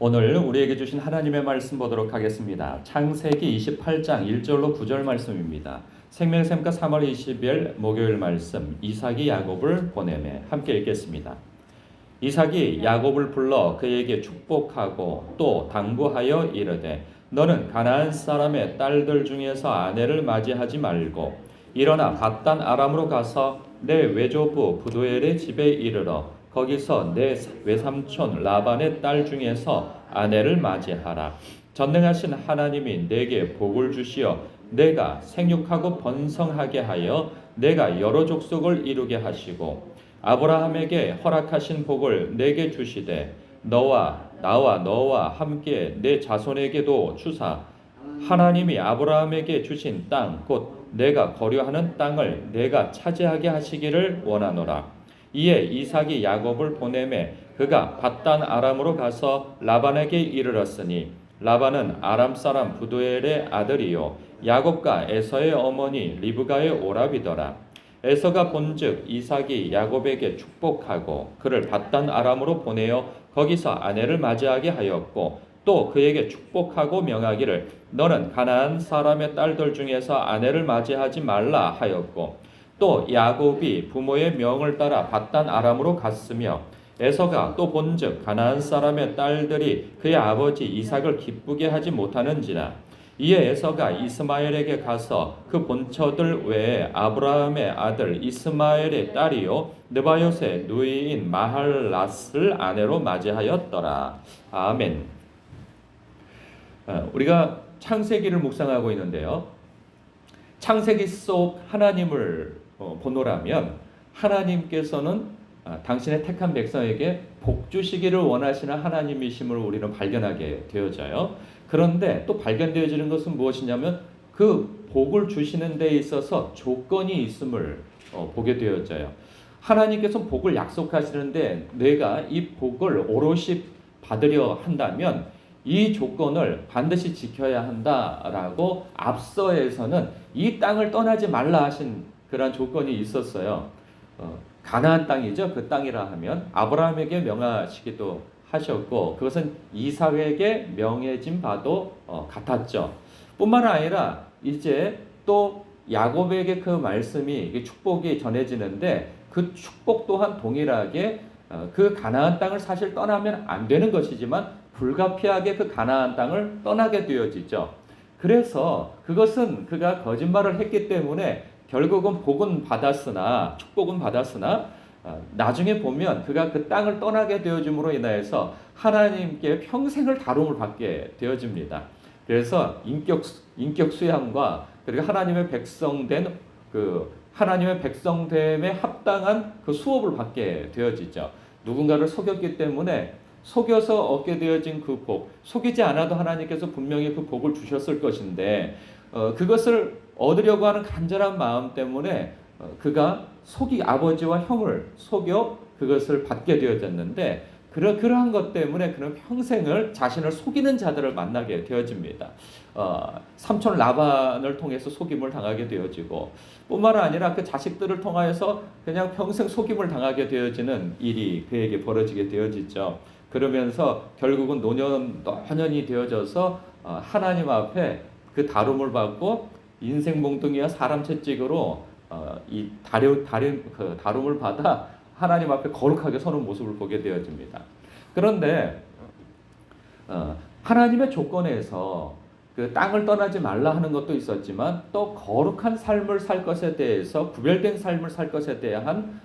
오늘 우리에게 주신 하나님의 말씀 보도록 하겠습니다. 창세기 28장 1절로 9절 말씀입니다. 생명샘과 3월 20일 목요일 말씀, 이삭이 야곱을 보내매, 함께 읽겠습니다. 이삭이 야곱을 불러 그에게 축복하고 또 당부하여 이르되 너는 가나안 사람의 딸들 중에서 아내를 맞이하지 말고 일어나 밧단 아람으로 가서 내 외조부 부두엘의 집에 이르러 거기서 내 외삼촌 라반의 딸 중에서 아내를 맞이하라. 전능하신 하나님이 내게 복을 주시어 내가 생육하고 번성하게 하여 내가 여러 족속을 이루게 하시고 아브라함에게 허락하신 복을 내게 주시되 너와 너와 함께 내 자손에게도 주사 하나님이 아브라함에게 주신 땅 곧 내가 거류하는 땅을 내가 차지하게 하시기를 원하노라. 이에 이삭이 야곱을 보내매 그가 밧단 아람으로 가서 라반에게 이르렀으니 라반은 아람 사람 부두엘의 아들이요 야곱과 에서의 어머니 리브가의 오라비더라. 에서가 본즉 이삭이 야곱에게 축복하고 그를 밧단 아람으로 보내어 거기서 아내를 맞이하게 하였고 또 그에게 축복하고 명하기를 너는 가나안 사람의 딸들 중에서 아내를 맞이하지 말라 하였고 또 야곱이 부모의 명을 따라 밧단 아람으로 갔으며 에서가 또 본즉 가나안 사람의 딸들이 그의 아버지 이삭을 기쁘게 하지 못하는지라. 이에 에서가 이스마엘에게 가서 그 본처들 외에 아브라함의 아들 이스마엘의 딸이요 느바요의 누이인 마할랏을 아내로 맞이하였더라. 아멘. 우리가 창세기를 묵상하고 있는데요. 창세기 속 하나님을 보노라면 하나님께서는 당신의 택한 백성에게 복 주시기를 원하시는 하나님이심을 우리는 발견하게 되어져요. 그런데 또 발견되어지는 것은 무엇이냐면 그 복을 주시는 데 있어서 조건이 있음을 보게 되어져요. 하나님께서 복을 약속하시는데 내가 이 복을 오롯이 받으려 한다면 이 조건을 반드시 지켜야 한다라고 앞서에서는 이 땅을 떠나지 말라 하신 그런 조건이 있었어요. 가나안 땅이죠. 그 땅이라 하면 아브라함에게 명하시기도 하셨고 그것은 이삭에게 명해진 바도 같았죠. 뿐만 아니라 이제 또 야곱에게 그 말씀이 축복이 전해지는데 그 축복 또한 동일하게 그 가나안 땅을 사실 떠나면 안 되는 것이지만 불가피하게 그 가나안 땅을 떠나게 되어지죠. 그래서 그것은 그가 거짓말을 했기 때문에 결국은 복은 받았으나 축복은 받았으나 나중에 보면 그가 그 땅을 떠나게 되어짐으로 인하여서 하나님께 평생을 다rum을 받게 되어집니다. 그래서 인격 수양과 그리고 하나님의 백성된 그 하나님의 백성됨에 합당한 그 수업을 받게 되어지죠. 누군가를 속였기 때문에 속여서 얻게 되어진 그 복, 속이지 않아도 하나님께서 분명히 그 복을 주셨을 것인데 그것을 얻으려고 하는 간절한 마음 때문에 그가 아버지와 형을 속여 그것을 받게 되어졌는데 그러한 것 때문에 그는 평생을 자신을 속이는 자들을 만나게 되어집니다. 삼촌 라반을 통해서 속임을 당하게 되어지고 뿐만 아니라 그 자식들을 통하여서 그냥 평생 속임을 당하게 되어지는 일이 그에게 벌어지게 되어지죠. 그러면서 결국은 노년이 되어져서 하나님 앞에 그 다rum을 받고 인생 몽둥이와 사람 채찍으로 이 다rum을 받아 하나님 앞에 거룩하게 서는 모습을 보게 되어집니다. 그런데 하나님의 조건에서 그 땅을 떠나지 말라 하는 것도 있었지만 또 거룩한 삶을 살 것에 대해서 구별된 삶을 살 것에 대한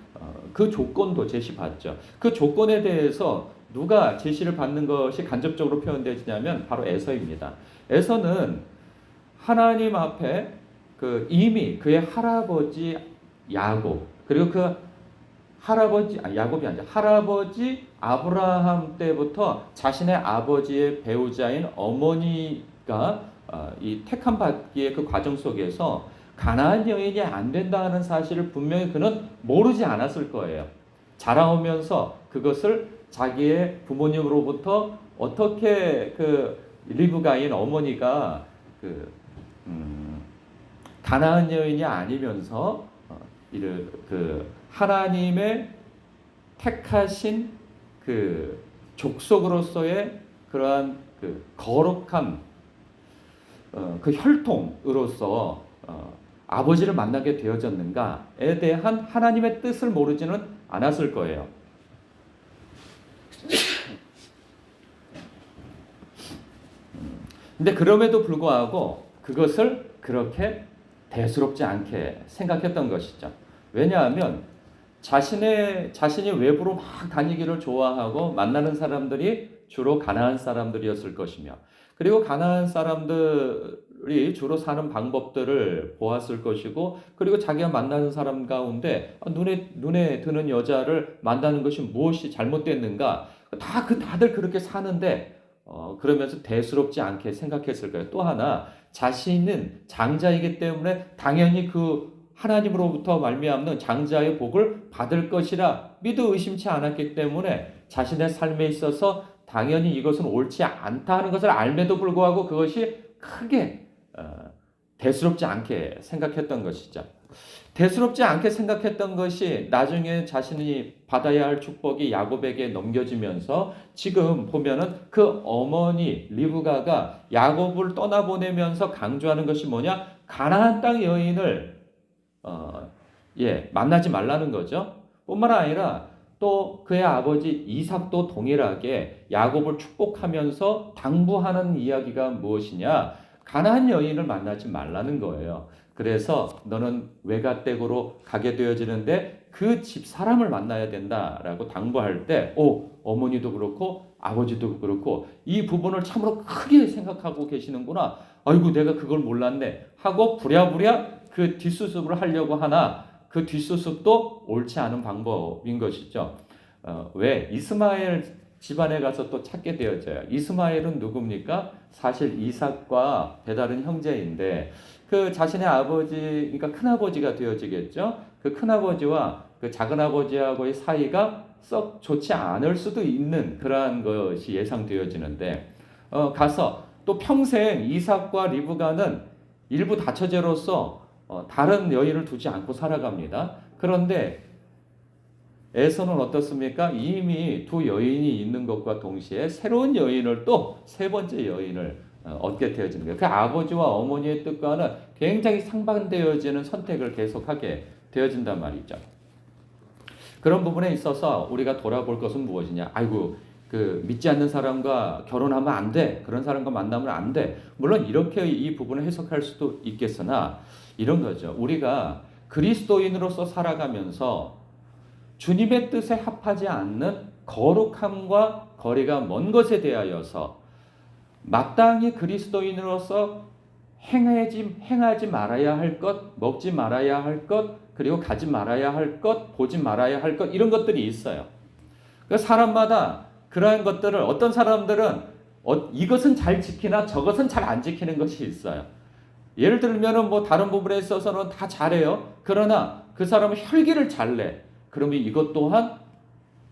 그 조건도 제시받죠. 그 조건에 대해서 누가 제시를 받는 것이 간접적으로 표현되지냐면 바로 에서입니다. 에서는 하나님 앞에 이미 그의 할아버지 야곱 그리고 그 야곱이 아니라 할아버지 아브라함 때부터 자신의 아버지의 배우자인 어머니가 이 택함 받기의 그 과정 속에서 가나안 여인이 안 된다는 사실을 분명히 그는 모르지 않았을 거예요. 자라오면서 그것을 자기의 부모님으로부터 어떻게 그 리브가인 어머니가 가나안 여인이 아니면서 하나님의 택하신 그 족속으로서의 그러한 그 거룩한 그 혈통으로서 아버지를 만나게 되어졌는가에 대한 하나님의 뜻을 모르지는 않았을 거예요. 근데 그럼에도 불구하고 그것을 그렇게 대수롭지 않게 생각했던 것이죠. 왜냐하면 자신이 외부로 막 다니기를 좋아하고 만나는 사람들이 주로 가나안 사람들이었을 것이며, 그리고 가나안 사람들이 주로 사는 방법들을 보았을 것이고, 그리고 자기가 만나는 사람 가운데 눈에 드는 여자를 만나는 것이 무엇이 잘못됐는가, 다들 그렇게 사는데 그러면서 대수롭지 않게 생각했을 거예요. 또 하나, 자신은 장자이기 때문에 당연히 그 하나님으로부터 말미암는 장자의 복을 받을 것이라 믿어 의심치 않았기 때문에 자신의 삶에 있어서 당연히 이것은 옳지 않다 하는 것을 알매도 불구하고 그것이 크게 대수롭지 않게 생각했던 것이죠. 대수롭지 않게 생각했던 것이 나중에 자신이 받아야 할 축복이 야곱에게 넘겨지면서 지금 보면은 그 어머니 리브가가 야곱을 떠나보내면서 강조하는 것이 뭐냐? 가나안 땅 여인을 만나지 말라는 거죠. 뿐만 아니라 또 그의 아버지 이삭도 동일하게 야곱을 축복하면서 당부하는 이야기가 무엇이냐? 가나안 여인을 만나지 말라는 거예요. 그래서 너는 외가댁으로 가게 되어지는데 그 집 사람을 만나야 된다라고 당부할 때, 어머니도 그렇고 아버지도 그렇고 이 부분을 참으로 크게 생각하고 계시는구나. 아이고 내가 그걸 몰랐네 하고 부랴부랴 그 뒷수습을 하려고 하나 그 뒷수습도 옳지 않은 방법인 것이죠. 왜? 이스마엘 집안에 가서 또 찾게 되어져요. 이스마엘은 누굽니까? 사실 이삭과 배다른 형제인데 그 자신의 아버지, 그러니까 큰아버지가 되어지겠죠. 그 큰아버지와 그 작은아버지하고의 사이가 썩 좋지 않을 수도 있는 그러한 것이 예상되어지는데 가서 또 평생 이삭과 리브가는 일부 다처제로서 다른 여인을 두지 않고 살아갑니다. 그런데 에서는 어떻습니까? 이미 두 여인이 있는 것과 동시에 새로운 여인을 또 세 번째 여인을 얻게 되어지는 거예요. 그 아버지와 어머니의 뜻과는 굉장히 상반되어지는 선택을 계속하게 되어진단 말이죠. 그런 부분에 있어서 우리가 돌아볼 것은 무엇이냐? 아이고, 그 믿지 않는 사람과 결혼하면 안 돼. 그런 사람과 만나면 안 돼. 물론 이렇게 이 부분을 해석할 수도 있겠으나 이런 거죠. 우리가 그리스도인으로서 살아가면서 주님의 뜻에 합하지 않는 거룩함과 거리가 먼 것에 대하여서 마땅히 그리스도인으로서 행하지 말아야 할 것, 먹지 말아야 할 것, 그리고 가지 말아야 할 것, 보지 말아야 할 것, 이런 것들이 있어요. 그러니까 사람마다 그러한 것들을 어떤 사람들은 이것은 잘 지키나 저것은 잘 안 지키는 것이 있어요. 예를 들면은 뭐 다른 부분에 있어서는 다 잘해요. 그러나 그 사람은 혈기를 잘 내. 그러면 이것 또한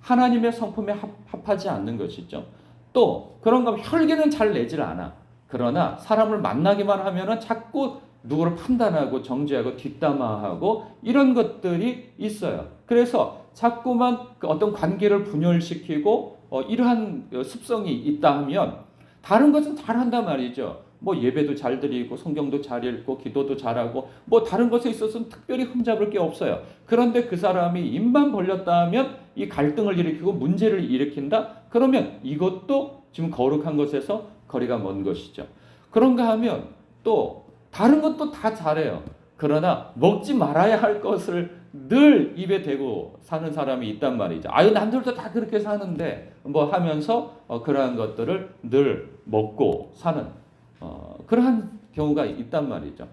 하나님의 성품에 합하지 않는 것이죠. 또 그런가 하면 혈기는 잘 내질 않아. 그러나 사람을 만나기만 하면은 자꾸 누구를 판단하고 정죄하고 뒷담화하고 이런 것들이 있어요. 그래서 자꾸만 그 어떤 관계를 분열시키고 이러한 습성이 있다 하면 다른 것은 잘한단 말이죠. 뭐 예배도 잘 드리고 성경도 잘 읽고 기도도 잘하고 뭐 다른 것에 있어서는 특별히 흠잡을 게 없어요. 그런데 그 사람이 입만 벌렸다 하면 이 갈등을 일으키고 문제를 일으킨다? 그러면 이것도 지금 거룩한 것에서 거리가 먼 것이죠. 그런가 하면 또 다른 것도 다 잘해요. 그러나 먹지 말아야 할 것을 늘 입에 대고 사는 사람이 있단 말이죠. 아유, 남들도 다 그렇게 사는데 뭐 하면서 그러한 것들을 늘 먹고 사는 그러한 경우가 있단 말이죠.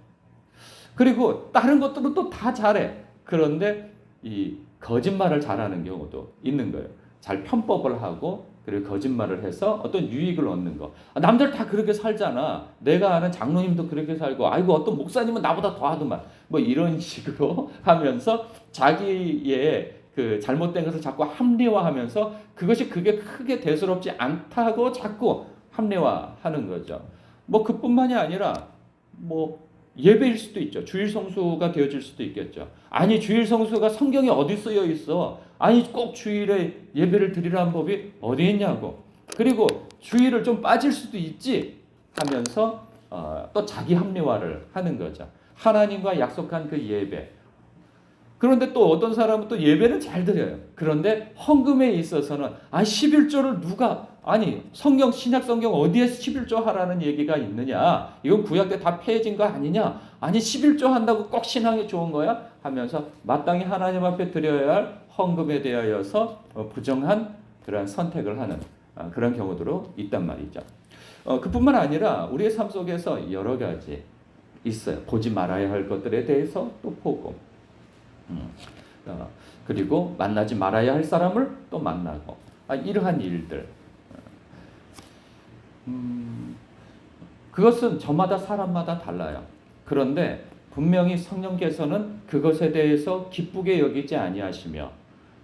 그리고 다른 것들은 또 다 잘해. 그런데 이 거짓말을 잘하는 경우도 있는 거예요. 잘 편법을 하고 그리고 거짓말을 해서 어떤 유익을 얻는 거. 남들 다 그렇게 살잖아. 내가 아는 장로님도 그렇게 살고, 아이고 어떤 목사님은 나보다 더 하더만. 뭐 이런 식으로 하면서 자기의 그 잘못된 것을 자꾸 합리화하면서 그게 크게 대수롭지 않다고 자꾸 합리화하는 거죠. 뭐 그뿐만이 아니라 뭐 예배일 수도 있죠. 주일 성수가 되어질 수도 있겠죠. 아니 주일 성수가 성경에 어디 쓰여 있어? 아니 꼭 주일에 예배를 드리라는 법이 어디 있냐고. 그리고 주의를 좀 빠질 수도 있지 하면서 또 자기 합리화를 하는 거죠. 하나님과 약속한 그 예배. 그런데 또 어떤 사람은 또 예배는 잘 드려요. 그런데 헌금에 있어서는 11조를 누가 아니 성경 신약 성경 어디에 11조 하라는 얘기가 있느냐? 이건 구약 때 다 폐해진 거 아니냐? 아니 11조 한다고 꼭 신앙이 좋은 거야? 하면서 마땅히 하나님 앞에 드려야 할 헌금에 대하여서 부정한 그런 선택을 하는 그런 경우도 있단 말이죠. 그뿐만 아니라 우리의 삶 속에서 여러 가지 있어요. 보지 말아야 할 것들에 대해서 또 보고 그리고 만나지 말아야 할 사람을 또 만나고 이러한 일들 그것은 저마다 사람마다 달라요. 그런데 분명히 성령께서는 그것에 대해서 기쁘게 여기지 아니하시며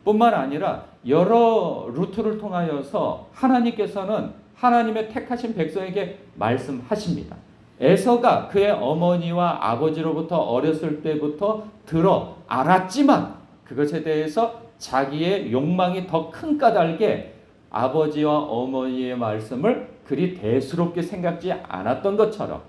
뿐만 아니라 여러 루트를 통하여서 하나님께서는 하나님의 택하신 백성에게 말씀하십니다. 에서가 그의 어머니와 아버지로부터 어렸을 때부터 들어 알았지만 그것에 대해서 자기의 욕망이 더 큰 까닭에 아버지와 어머니의 말씀을 그리 대수롭게 생각지 않았던 것처럼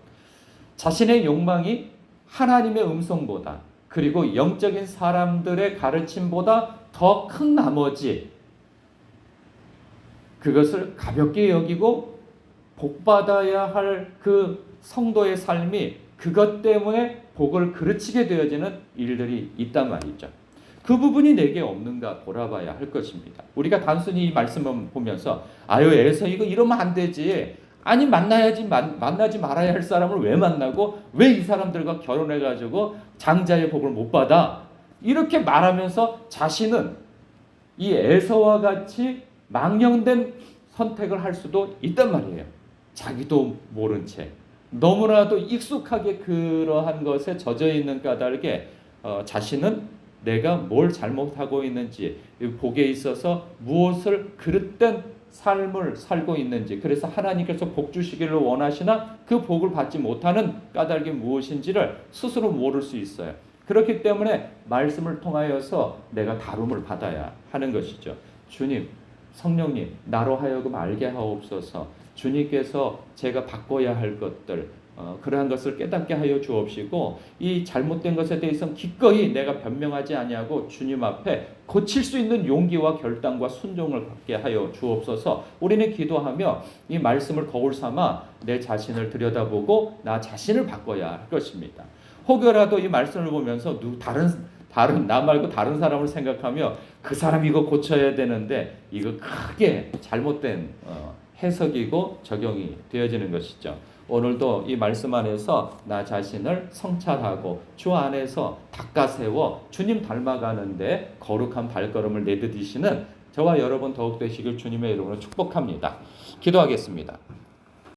자신의 욕망이 하나님의 음성보다 그리고 영적인 사람들의 가르침보다 더 큰 나머지 그것을 가볍게 여기고 복받아야 할 그 성도의 삶이 그것 때문에 복을 그르치게 되어지는 일들이 있단 말이죠. 그 부분이 내게 없는가 돌아봐야 할 것입니다. 우리가 단순히 이 말씀을 보면서 아유 에서 이거 이러면 안 되지. 아니 만나야지 만나지 말아야 할 사람을 왜 만나고 왜 이 사람들과 결혼해가지고 장자의 복을 못 받아? 이렇게 말하면서 자신은 이 에서와 같이 망령된 선택을 할 수도 있단 말이에요. 자기도 모른 채 너무나도 익숙하게 그러한 것에 젖어 있는 까닭에 자신은 내가 뭘 잘못하고 있는지 복에 있어서 무엇을 그릇된 삶을 살고 있는지 그래서 하나님께서 복 주시기를 원하시나 그 복을 받지 못하는 까닭이 무엇인지를 스스로 모를 수 있어요. 그렇기 때문에 말씀을 통하여서 내가 다룸을 받아야 하는 것이죠. 주님, 성령님, 나로 하여금 알게 하옵소서. 주님께서 제가 바꿔야 할 것들 그러한 것을 깨닫게 하여 주옵시고 이 잘못된 것에 대해서는 기꺼이 내가 변명하지 아니하고 주님 앞에 고칠 수 있는 용기와 결단과 순종을 갖게 하여 주옵소서. 우리는 기도하며 이 말씀을 거울 삼아 내 자신을 들여다보고 나 자신을 바꿔야 할 것입니다. 혹여라도 이 말씀을 보면서 다른 나 말고 다른 사람을 생각하며 그 사람 이거 고쳐야 되는데 이거 크게 잘못된 해석이고 적용이 되어지는 것이죠. 오늘도 이 말씀 안에서 나 자신을 성찰하고 주 안에서 닦아세워 주님 닮아가는데 거룩한 발걸음을 내디디시는 저와 여러분 더욱 되시길 주님의 이름으로 축복합니다. 기도하겠습니다.